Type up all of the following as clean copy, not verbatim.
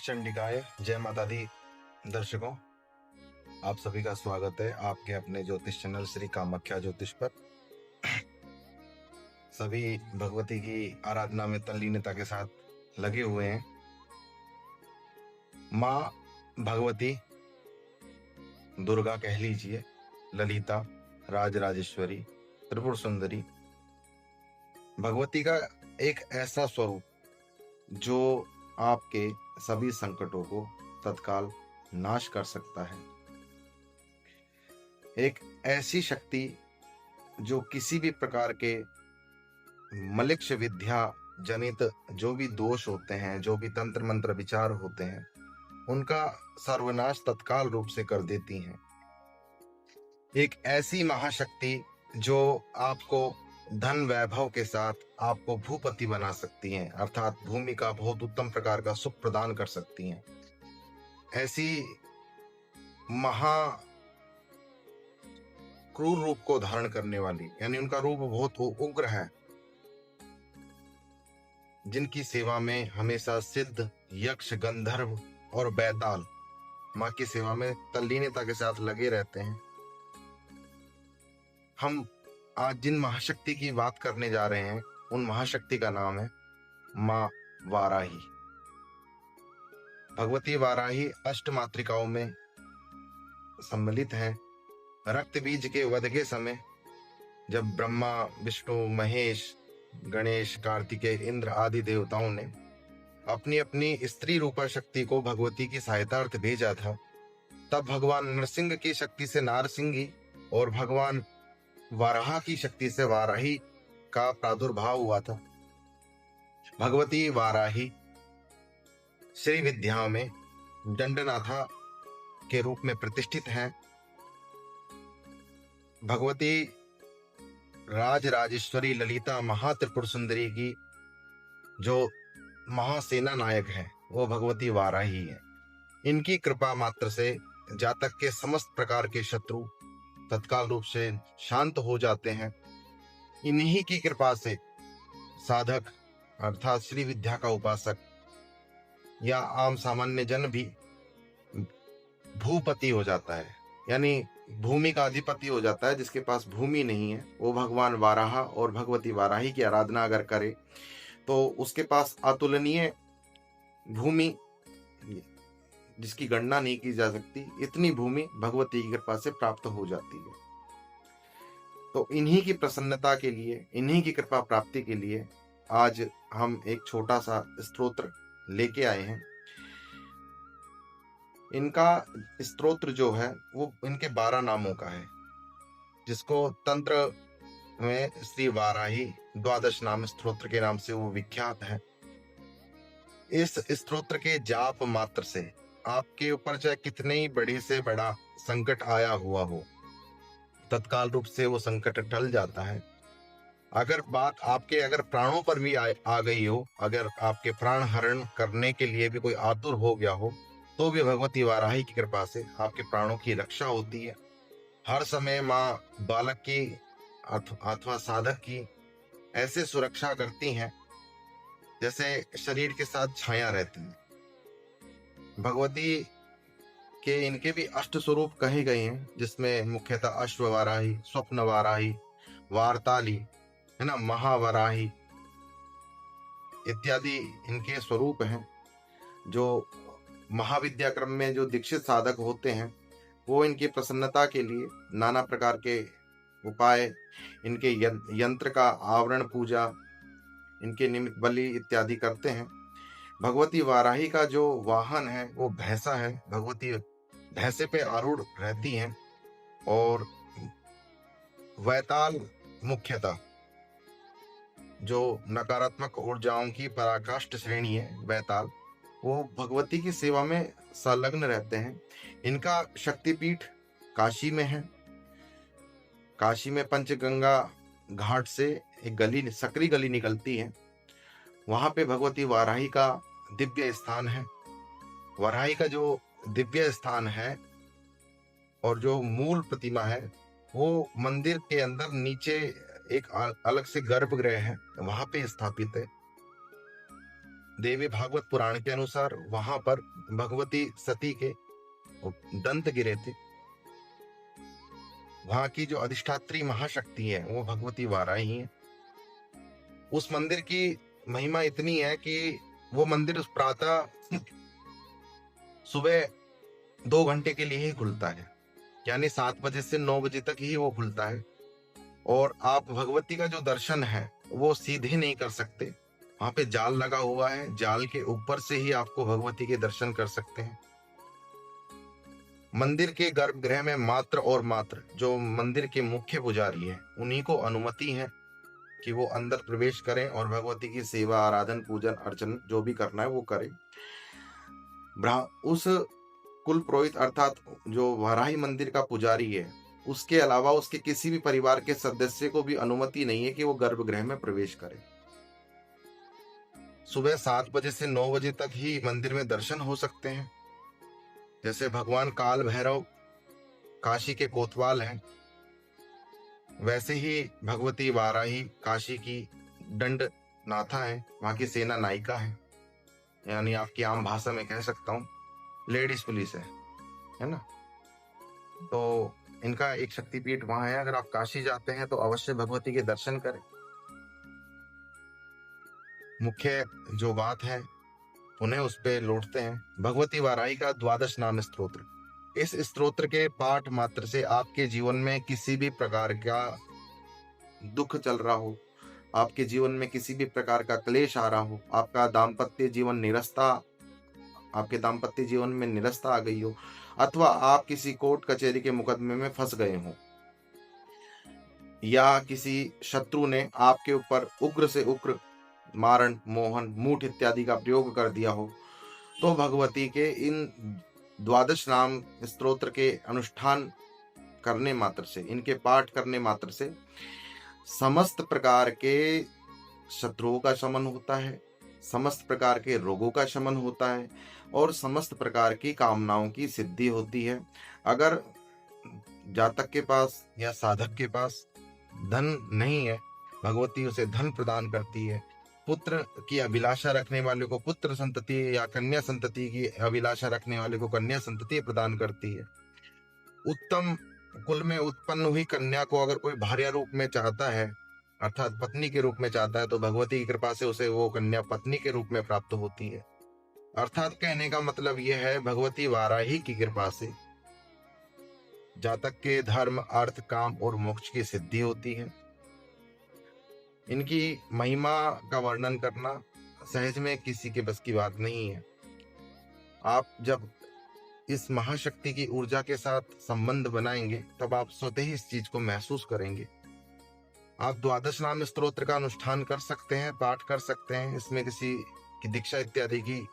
चंडिकाय जय माता दी। दर्शकों, आप सभी का स्वागत है आपके अपने ज्योतिष चैनल श्री कामाख्या ज्योतिष पर। सभी भगवती की आराधना में तल्लीनता के साथ लगे हुए हैं। माँ भगवती, दुर्गा कह लीजिए, ललिता, राजराजेश्वरी, त्रिपुर सुंदरी, भगवती का एक ऐसा स्वरूप जो आपके सभी संकटों को तत्काल नाश कर सकता है। एक ऐसी शक्ति जो किसी भी प्रकार के मलिक्ष विद्या जनित जो भी दोष होते हैं, जो भी तंत्र मंत्र विचार होते हैं, उनका सर्वनाश तत्काल रूप से कर देती हैं। एक ऐसी महाशक्ति जो आपको धन वैभव के साथ आपको भूपति बना सकती हैं, अर्थात भूमि का बहुत उत्तम प्रकार का सुख प्रदान कर सकती हैं। ऐसी महा क्रूर रूप को धारण करने वाली, यानी उनका रूप बहुत उग्र है, जिनकी सेवा में हमेशा सिद्ध, यक्ष, गंधर्व और बैताल माँ की सेवा में तल्लीनता के साथ लगे रहते हैं। हम आज जिन महाशक्ति की बात करने जा रहे हैं, उन महाशक्ति का नाम है माँ वाराही। भगवती वाराही अष्ट मातृकाओं में सम्मिलित है। रक्त बीज के वध के समय जब ब्रह्मा, विष्णु, महेश, गणेश, कार्तिकेय, इंद्र आदि देवताओं ने अपनी अपनी स्त्री रूपा शक्ति को भगवती की सहायतार्थ भेजा था, तब भगवान नरसिंह की शक्ति से नारसिंगी और भगवान वाराह की शक्ति से वाराही का प्रादुर्भाव हुआ था। भगवती वाराही श्री विद्याओं में दंडनाथा के रूप में प्रतिष्ठित हैं। भगवती राजराजेश्वरी ललिता महात्रिपुर सुंदरी की जो महासेना नायक है वो भगवती वाराही है। इनकी कृपा मात्र से जातक के समस्त प्रकार के शत्रु तत्काल रूप से शांत हो जाते हैं। इन्हीं की कृपा से साधक अर्थात श्री विद्या का उपासक या आम सामान्य जन भी भूपति हो जाता है, यानी भूमि का अधिपति हो जाता है। जिसके पास भूमि नहीं है वो भगवान वाराह और भगवती वाराही की आराधना अगर करे तो उसके पास अतुलनीय भूमि, जिसकी गणना नहीं की जा सकती, इतनी भूमि भगवती की कृपा से प्राप्त हो जाती है। तो इन्हीं की प्रसन्नता के लिए, इन्हीं की कृपा प्राप्ति के लिए आज हम एक छोटा सा स्तोत्र लेके आए हैं। इनका स्तोत्र जो है वो इनके 12 नामों का है, जिसको तंत्र में श्री वाराही द्वादश नाम स्तोत्र के नाम से वो विख्यात है। इस स्तोत्र के जाप मात्र से आपके ऊपर चाहे कितने ही बड़े से बड़ा संकट आया हुआ हो, तत्काल रूप से वो संकट टल जाता है। अगर बात आपके अगर प्राणों पर भी आ गई हो, अगर आपके प्राण हरण करने के लिए भी कोई आतुर हो गया हो, तो भी भगवती वाराही की कृपा से आपके प्राणों की रक्षा होती है। हर समय माँ बालक की अथवा साधक की ऐसे सुरक्षा करती हैं जैसे शरीर के साथ छाया रहती है। भगवती के इनके भी अष्ट स्वरूप कहे गए हैं, जिसमें मुख्यतः अश्व वाराही, स्वप्न वाराही, वारताली, है ना, महावराही इत्यादि इनके स्वरूप हैं। जो महाविद्या क्रम में जो दीक्षित साधक होते हैं वो इनकी प्रसन्नता के लिए नाना प्रकार के उपाय, इनके यंत्र का आवरण पूजा, इनके निमित्त बलि इत्यादि करते हैं। भगवती वाराही का जो वाहन है वो भैंसा है। भगवती भैंसे पे आरूढ़ रहती हैं और वैताल मुख्यतः जो नकारात्मक ऊर्जाओं की पराकाष्ठ श्रेणी है वैताल, वो भगवती की सेवा में संलग्न रहते हैं। इनका शक्तिपीठ काशी में है। काशी में पंचगंगा घाट से एक गली, सकरी गली निकलती है, वहां पे भगवती वाराही का दिव्य स्थान है। वाराही का जो दिव्य स्थान है और जो मूल प्रतिमा है वो मंदिर के अंदर नीचे एक अलग से गर्भगृह है, वहां पे स्थापित है। देवी भागवत पुराण के अनुसार वहां पर भगवती सती के दंत गिरे थे। वहां की जो अधिष्ठात्री महाशक्ति है वो भगवती वाराही है। उस मंदिर की महिमा इतनी है कि वो मंदिर प्रातः सुबह 2 घंटे के लिए ही खुलता है, यानी 7 बजे से 9 बजे तक ही वो खुलता है। और आप भगवती का जो दर्शन है वो सीधे नहीं कर सकते, वहां पे जाल लगा हुआ है, जाल के ऊपर से ही आपको भगवती के दर्शन कर सकते हैं। मंदिर के गर्भगृह में मात्र और मात्र जो मंदिर के मुख्य पुजारी है उन्हीं को अनुमति है कि वो अंदर प्रवेश करें और भगवती की सेवा, आराधन, पूजन अर्चन जो भी करना है वो करें। उस कुल पुरोहित अर्थात जो वाराही मंदिर का पुजारी है, उसके अलावा उसके किसी भी परिवार के सदस्य को भी अनुमति नहीं है कि वो गर्भगृह में प्रवेश करे। सुबह 7 बजे से 9 बजे तक ही मंदिर में दर्शन हो सकते हैं। जैसे भगवान काल भैरव काशी के कोतवाल हैं, वैसे ही भगवती वाराही काशी की दंड नाथा है, वहां की सेना नायिका है, यानी आपकी आम भाषा में कह सकता हूँ लेडीज पुलिस है ना। तो इनका एक शक्तिपीठ वहां है। अगर आप काशी जाते हैं तो अवश्य भगवती के दर्शन करें। मुख्य जो बात है उन्हें उस पे लौटते हैं। भगवती वाराही का 12 नाम स्तोत्र। इस स्तोत्र के पाठ मात्र से आपके जीवन में किसी भी प्रकार का दुख चल रहा हो, आपके जीवन में किसी भी प्रकार का क्लेश आ रहा हो, आपका दाम्पत्य जीवन निरस्ता, आपके दाम्पत्य जीवन में निरस्ता आ गई हो, अथवा आप किसी कोर्ट कचहरी के मुकदमे में फंस गए हो, या किसी शत्रु ने आपके ऊपर उग्र से उग्र मारण, मोहन, मूठ इत्यादि का प्रयोग कर दिया हो, तो भगवती के इन 12 नाम स्तोत्र के अनुष्ठान करने मात्र से, इनके पाठ करने मात्र से समस्त प्रकार के शत्रुओं का शमन होता है, समस्त प्रकार के रोगों का शमन होता है और समस्त प्रकार की कामनाओं की सिद्धि होती है। अगर जातक के पास या साधक के पास धन नहीं है, भगवती उसे धन प्रदान करती है। पुत्र की अभिलाषा रखने वाले को पुत्र संतति या कन्या संतति की अभिलाषा रखने वाले को कन्या संतति प्रदान करती है। उत्तम कुल में उत्पन्न हुई कन्या को अगर कोई भार्या रूप में चाहता है, अर्थात पत्नी के रूप में चाहता है, तो भगवती की कृपा से उसे वो कन्या पत्नी के रूप में प्राप्त होती है। अर्थात कहने का मतलब यह है, भगवती वाराही की कृपा से जातक के धर्म, अर्थ, काम और मोक्ष की सिद्धि होती है। इनकी महिमा का वर्णन करना सहज में किसी के बस की बात नहीं है। आप जब इस महाशक्ति की ऊर्जा के साथ संबंध बनाएंगे तब आप स्वतः ही इस चीज को महसूस करेंगे। आप 12 नाम स्तोत्र का अनुष्ठान कर सकते हैं, पाठ कर सकते हैं, इसमें किसी की दीक्षा इत्यादि की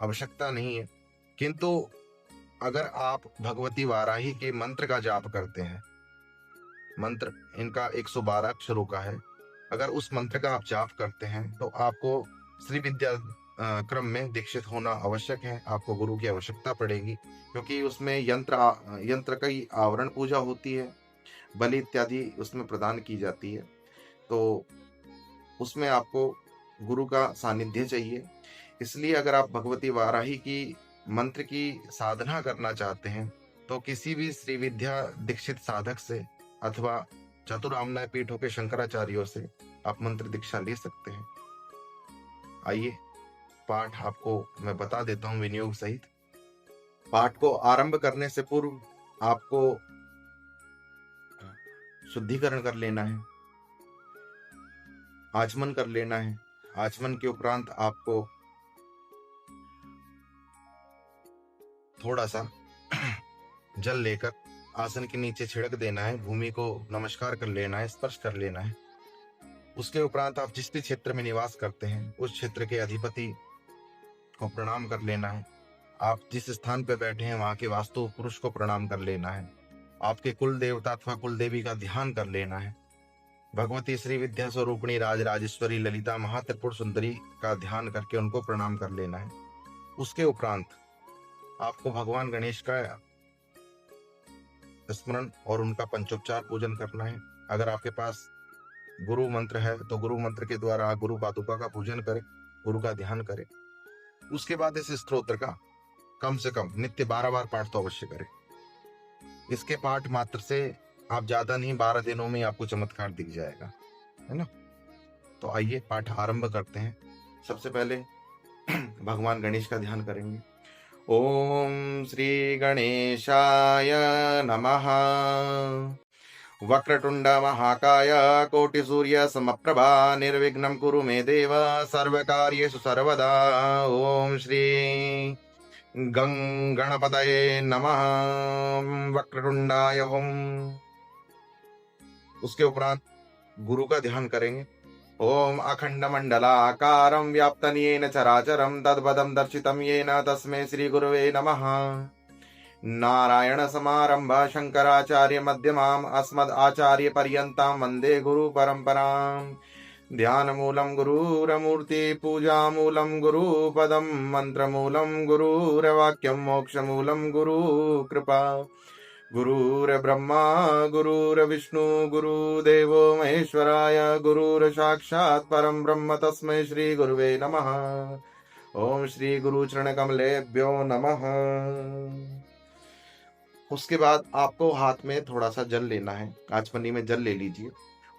आवश्यकता नहीं है। किंतु अगर आप भगवती वाराही के मंत्र का जाप करते हैं, मंत्र इनका 112 अक्षरों का है, अगर उस मंत्र का आप जाप करते हैं तो आपको श्री विद्या क्रम में दीक्षित होना आवश्यक है। आपको गुरु की आवश्यकता पड़ेगी, क्योंकि उसमें यंत्र की आवरण पूजा होती है, बलि इत्यादि उसमें प्रदान की जाती है। तो उसमें आपको गुरु का सानिध्य चाहिए। इसलिए अगर आप भगवती वाराही की मंत्र की साधना करना चाहते हैं तो किसी भी श्री विद्या दीक्षित साधक से अथवा चतुरामनाय पीठों के शंकराचार्यों से आप मंत्र दीक्षा ले सकते हैं। आइए पाठ आपको मैं बता देता हूं विनियोग सहित। पाठ को आरंभ करने से पूर्व आपको शुद्धिकरण कर लेना है, आचमन कर लेना है। आचमन के उपरांत आपको थोड़ा सा जल लेकर आसन के नीचे छिड़क देना है, भूमि को नमस्कार कर लेना है, स्पर्श कर लेना है। उसके उपरांत आप जिस भी क्षेत्र में निवास करते हैं उस क्षेत्र के अधिपति को प्रणाम कर लेना है। आप जिस स्थान पर बैठे हैं वहां के वास्तु पुरुष को प्रणाम कर लेना है। आपके कुल देवता अथवा कुल देवी का ध्यान कर लेना है। भगवती श्री विद्या स्वरूपिणी राज राजेश्वरी ललिता महात्रिपुर सुंदरी का ध्यान करके उनको प्रणाम कर लेना है। उसके उपरांत आपको भगवान गणेश का स्मरण और उनका पंचोपचार पूजन करना है। अगर आपके पास गुरु मंत्र है तो गुरु मंत्र के द्वारा गुरु पादुका का पूजन करें। गुरु का ध्यान करें। उसके बाद इस स्तोत्र का कम से कम नित्य 12 बार पाठ तो अवश्य करें। इसके पाठ मात्र से आप ज्यादा नहीं 12 दिनों में आपको चमत्कार दिख जाएगा, है ना। तो आइए पाठ आरंभ करते हैं। सबसे पहले भगवान गणेश का ध्यान करेंगे। ओम श्री गणेशाय नमः। वक्रतुंड महाकाय कोटि सूर्य समप्रभा निर्विघ्नं कुरु मे देव सर्वकार्येषु सर्वदा। ओम श्री गणपतये नमः। वक्रतुंडाय ओम। उसके उपरांत गुरु का ध्यान करेंगे। ओम अखंड मंडलाकारं व्याप्तं येन चराचरं तद्पदं दर्शितं येन तस्मै श्री गुरुवे नमः। नारायण समारंभा शंकराचार्य मध्यमाम् अस्मद् आचार्य पर्यन्तां वन्दे गुरु परम्पराम्। ध्यानमूलं गुरुरमूर्ति पूजामूलं गुरुपदं मंत्रमूलं गुरुर्वाक्यं मोक्षमूलं गुरु कृपा। गुरुर्ब्रह्मा गुरुर्विष्णु गुरुदेवो महेश्वराय गुरुर्साक्षात् परं ब्रह्म तस्मै श्री गुरुवे नमः। ओम श्री गुरु चरण कमलेभ्यो नमः। उसके बाद आपको हाथ में थोड़ा सा जल लेना है, आचमनी में जल ले लीजिए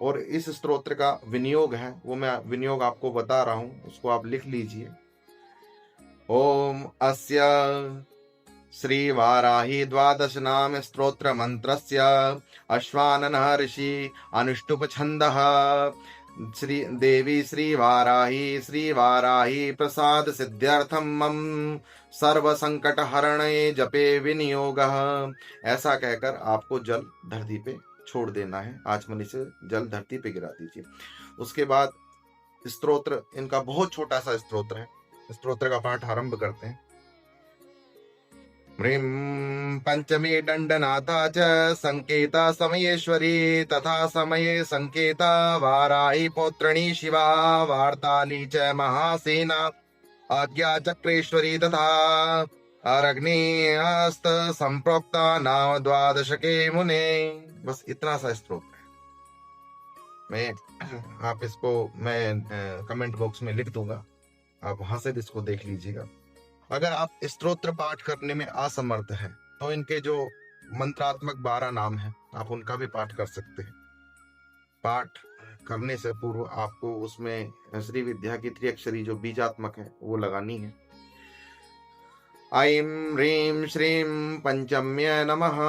और इस स्तोत्र का विनियोग है वो मैं विनियोग आपको बता रहा हूं, उसको आप लिख लीजिए। ओम अस्य श्री वाराही द्वादश नाम स्तोत्र मंत्रस्य अश्वानन ऋषि अनुष्टुप छंदः श्री देवी श्री वाराही प्रसाद सिद्ध्यर्थम मम सर्व संकट हरणे जपे विनियोगः। ऐसा कहकर आपको जल धरती पे छोड़ देना है, आचमनी से जल धरती पे गिरा दीजिए। उसके बाद स्तोत्र इनका बहुत छोटा सा स्तोत्र है, स्तोत्र का पाठ आरंभ करते हैं। ह्रीं पंचमी दंडनाथा च संकेता समयेश्वरी तथा समये संकेता वाराही पौत्रिणी शिवा वार्ताली च महासेना आज्ञा चक्रेश्वरी तथा अग्निहस्त संप्रोक्ता नाम द्वादशके मुने। बस इतना सा स्तोत्र है। आप इसको मैं कमेंट बॉक्स में लिख दूंगा, आप वहां से इसको देख लीजिएगा। अगर आप स्तोत्र पाठ करने में असमर्थ हैं तो इनके जो मंत्रात्मक 12 नाम हैं आप उनका भी पाठ कर सकते हैं। पाठ करने से पूर्व आपको उसमें श्री विद्या की त्रिअक्षरी जो बीजात्मक है वो लगानी है। ऐं ह्रीं श्रीं पंचम्य नमः।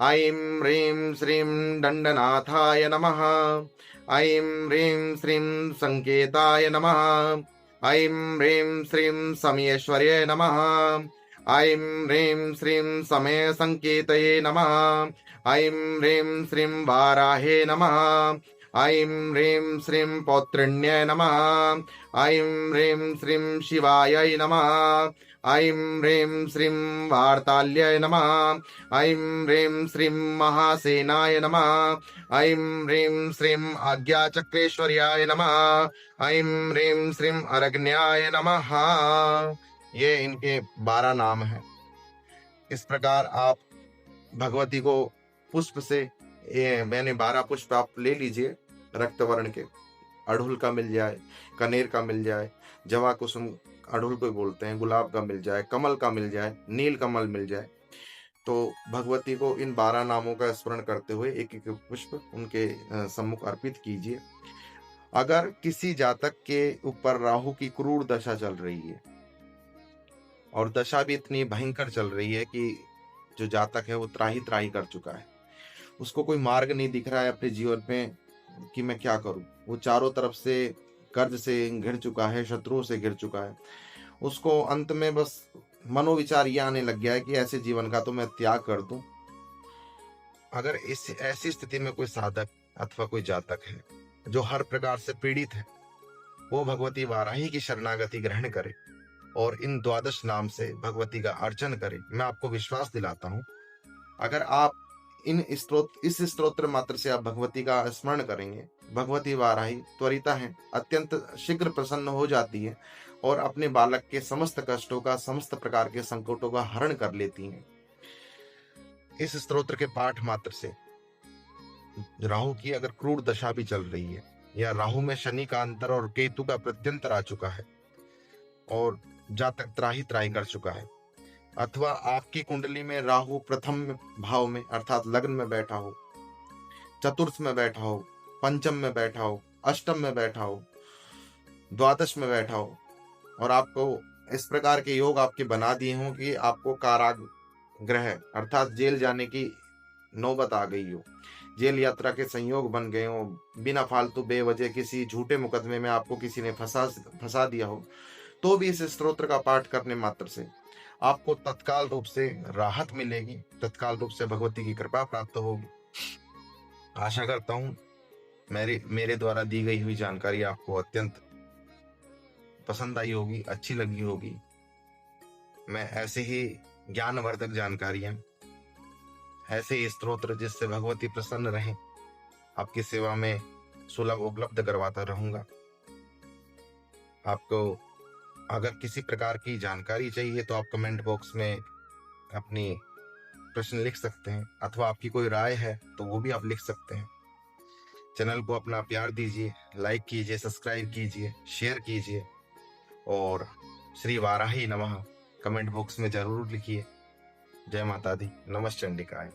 ऐं ह्रीं श्रीं दंडनाथाय नमः। ऐं ह्रीं श्रीं संकेताय नमः। ऐं ह्रीं श्रीं समयेश्वर्ये नमः। ऐं ह्रीं श्रीं समय संकेतये नमः। ऐं ह्रीं श्रीं वाराहे नमः। ऐं ह्रीं श्रीं पौत्रिण्ये नमः। ऐं ह्रीं श्रीं शिवायै नमः। ऐं ह्रीं श्रीं वार्ताल्यै नमः। ऐं ह्रीं श्रीं महासेनाय नमः। ऐं ह्रीं श्रीं आज्ञाचक्रेश्वर्याय नमः। ऐं ह्रीं श्रीं अरग्न्याय नमः। ये इनके 12 नाम हैं। इस प्रकार आप भगवती को पुष्प से, ये मैंने 12 पुष्प आप ले लीजिए रक्त वर्ण के, अड़हुल का मिल जाए, कनेर का मिल जाए, जवा कुसुम अड़हुल को बोलते हैं, गुलाब का मिल जाए, कमल का मिल जाए, नील कमल मिल जाए, तो भगवती को इन 12 नामों का स्मरण करते हुए एक एक पुष्प उनके सम्मुख अर्पित कीजिए। अगर किसी जातक के ऊपर राहु की क्रूर दशा चल रही है और दशा भी इतनी भयंकर चल रही है कि जो जातक है वो त्राही त्राही कर चुका है, उसको कोई मार्ग नहीं दिख रहा है अपने जीवन में कि मैं क्या करूं, वो चारों तरफ से कर्ज से घिर चुका है, शत्रुओं से घिर चुका है, उसको अंत में बस मनोविचार ये आने लग गया है कि ऐसे जीवन का तो मैं त्याग कर दूं। अगर इस ऐसी स्थिति में कोई साधक अथवा कोई जातक है जो हर प्रकार से पीड़ित है, वो भगवती वाराही की शरणागति ग्रहण करे और इन 12 नाम से भगवती का अर्चन करे। मैं आपको विश्वास दिलाता हूं, अगर आप इस स्तोत्र मात्र से आप भगवती का स्मरण करेंगे, भगवती वाराही त्वरिता है, अत्यंत शीघ्र प्रसन्न हो जाती है और अपने बालक के समस्त कष्टों का, समस्त प्रकार के संकटों का हरण कर लेती हैं। इस स्तोत्र के पाठ मात्र से राहु की अगर क्रूर दशा भी चल रही है या राहु में शनि का अंतर और केतु का प्रत्यंतर आ चुका है और जातक त्राही त्राही कर चुका है, अथवा आपकी कुंडली में राहु प्रथम भाव में अर्थात लग्न में बैठा हो, चतुर्थ में बैठा हो, पंचम में बैठा हो, अष्टम में बैठा हो, द्वादश में बैठा हो, और आपको इस प्रकार के योग आपके बना दिए हों कि आपको कारागृह अर्थात जेल जाने की नौबत आ गई हो, जेल यात्रा के संयोग बन गए हो, बिना फालतू बेवजह किसी झूठे मुकदमे में आपको किसी ने फंसा दिया हो, तो भी इस स्तोत्र का पाठ करने मात्र से आपको तत्काल रूप से राहत मिलेगी, तत्काल रूप से भगवती की कृपा प्राप्त होगी। आशा करता हूं मेरे द्वारा दी गई हुई जानकारी आपको अत्यंत पसंद आई होगी, अच्छी लगी होगी। मैं ऐसे ही ज्ञानवर्धक जानकारियां, ऐसे ही स्तोत्र जिससे भगवती प्रसन्न रहे, आपकी सेवा में सुलभ उपलब्ध करवाता रहूंगा। आपको अगर किसी प्रकार की जानकारी चाहिए तो आप कमेंट बॉक्स में अपनी प्रश्न लिख सकते हैं, अथवा आपकी कोई राय है तो वो भी आप लिख सकते हैं। चैनल को अपना प्यार दीजिए, लाइक कीजिए, सब्सक्राइब कीजिए, शेयर कीजिए, और श्री वाराही नमः कमेंट बॉक्स में जरूर लिखिए। जय माता दी। नमः चंडिकाय।